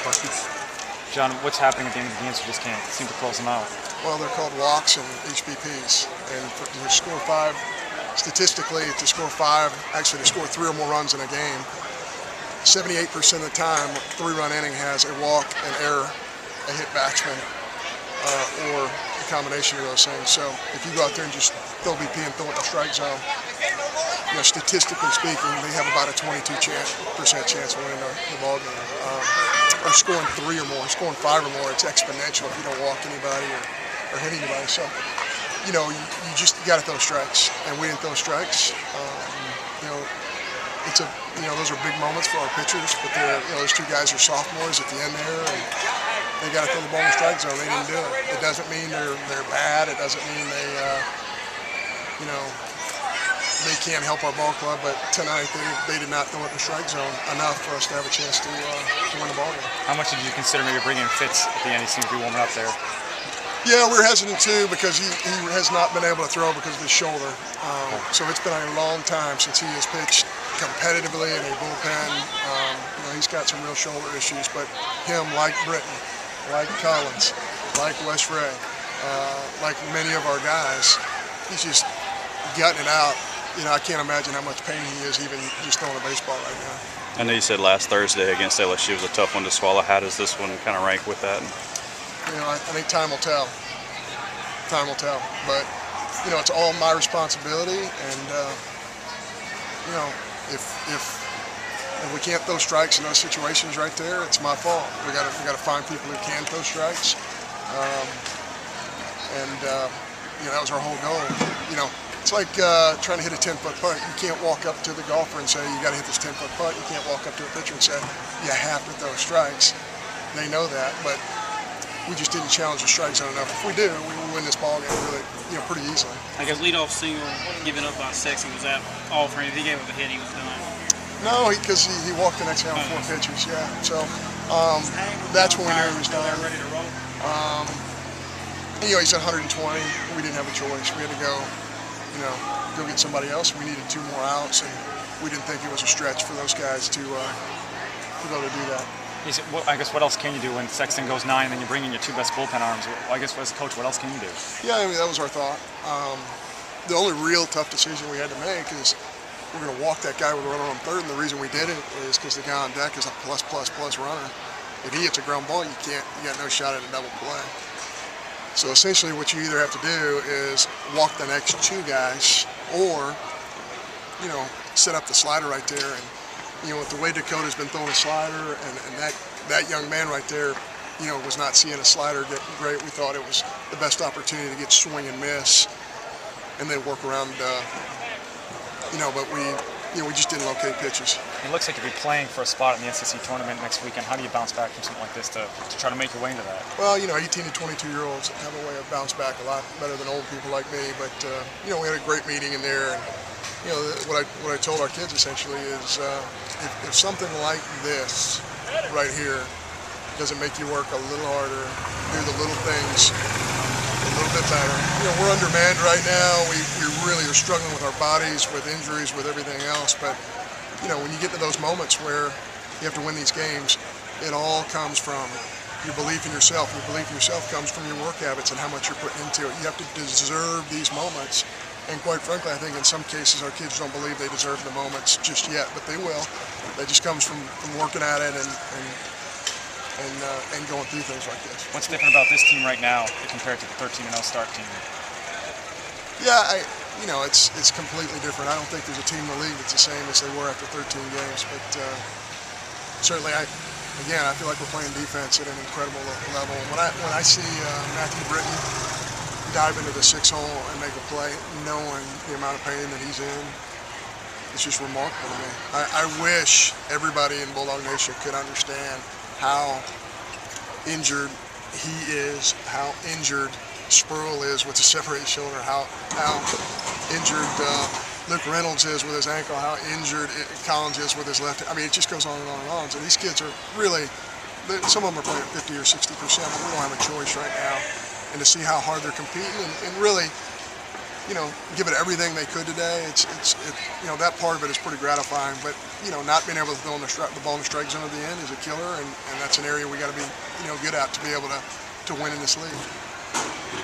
questions. John, what's happening at the end of the games? You just can't seem to close them out. Well, they're called walks and HBPs. And to score 5, statistically, to score 5, actually to score 3 or more runs in a game, 78% of the time, a 3-run inning has a walk, an error, a hit batsman, or a combination of those things. So if you go out there and just throw BP and throw it in the strike zone, statistically speaking, they have about a 22% chance of winning the ball game. Or scoring 3 or more, scoring 5 or more, it's exponential if you don't walk anybody or hit anybody. So, you got to throw strikes, and we didn't throw strikes. Those are big moments for our pitchers, but those 2 guys are sophomores at the end there, and they got to throw the ball in the strike zone. They didn't do it. It doesn't mean they're bad. It doesn't mean they can't help our ball club, but tonight they did not throw it in the strike zone enough for us to have a chance to win the ball game. How much did you consider maybe bringing in Fitz at the end? He seemed to be warming up there. Yeah, we were hesitant too because he has not been able to throw because of his shoulder. So it's been a long time since he has pitched competitively in a bullpen. He's got some real shoulder issues, but him, like Britton, like Collins, like Wes Ray, like many of our guys, he's just gutting it out. I can't imagine how much pain he is even just throwing a baseball right now. I know you said last Thursday against LSU was a tough one to swallow. How does this one kind of rank with that? I think time will tell. Time will tell. But, it's all my responsibility. And, if we can't throw strikes in those situations right there, it's my fault. We got to find people who can throw strikes. That was our whole goal. It's like trying to hit a 10-foot putt. You can't walk up to the golfer and say, you got to hit this 10-foot putt. You can't walk up to a pitcher and say, you have to throw strikes. They know that, but we just didn't challenge the strike zone enough. If we do, we will win this ball game really, pretty easily. I guess leadoff single given up by Sexton, was that all for him? If he gave up a hit, he was done. No, because he walked the next guy on 4 pitches, yeah. So that's when we knew he was done. Ready to roll. He's at 120. We didn't have a choice. We had to go get somebody else. We needed 2 more outs, and we didn't think it was a stretch for those guys to be able to do that. I guess what else can you do when Sexton goes 9 and then you bring in your 2 best bullpen arms? I guess as a coach, what else can you do? Yeah, that was our thought. The only real tough decision we had to make is we're going to walk that guy with a runner on third, and the reason we did it is because the guy on deck is a plus runner. If he hits a ground ball, you got no shot at a double play. So essentially what you either have to do is walk the next 2 guys or, set up the slider right there. And, with the way Dakota's been throwing a slider and that young man right there, was not seeing a slider get great, we thought it was the best opportunity to get swing and miss and then work around, but we just didn't locate pitches. It looks like you'll be playing for a spot in the SEC tournament next weekend. How do you bounce back from something like this to try to make your way into that? Well, 18 to 22-year-olds have a way of bounce back a lot better than old people like me. But, we had a great meeting in there. And, what I told our kids essentially is if something like this right here doesn't make you work a little harder, do the little things a little bit better. We're undermanned right now. We really are struggling with our bodies, with injuries, with everything else. But, when you get to those moments where you have to win these games, it all comes from your belief in yourself. Your belief in yourself comes from your work habits and how much you're putting into it. You have to deserve these moments. And quite frankly, I think in some cases our kids don't believe they deserve the moments just yet, but they will. That just comes from working at it and going through things like this. What's different about this team right now compared to the 13-0 start team? Yeah, it's completely different. I don't think there's a team in the league that's the same as they were after 13 games. But certainly, I feel like we're playing defense at an incredible level. When I see Matthew Britton dive into the 6-hole and make a play, knowing the amount of pain that he's in, it's just remarkable to me. I wish everybody in Bulldog Nation could understand how injured he is, how injured Sproul is with the separated shoulder, how injured Luke Reynolds is with his ankle, how injured Collins is with his left. I mean, it just goes on and on and on. So these kids are really, some of them are playing at 50 or 60%, but we don't have a choice right now. And to see how hard they're competing, and really, give it everything they could today. That part of it is pretty gratifying. But not being able to throw the ball in the strike zone at the end is a killer, and that's an area we got to be good at to be able to win in this league.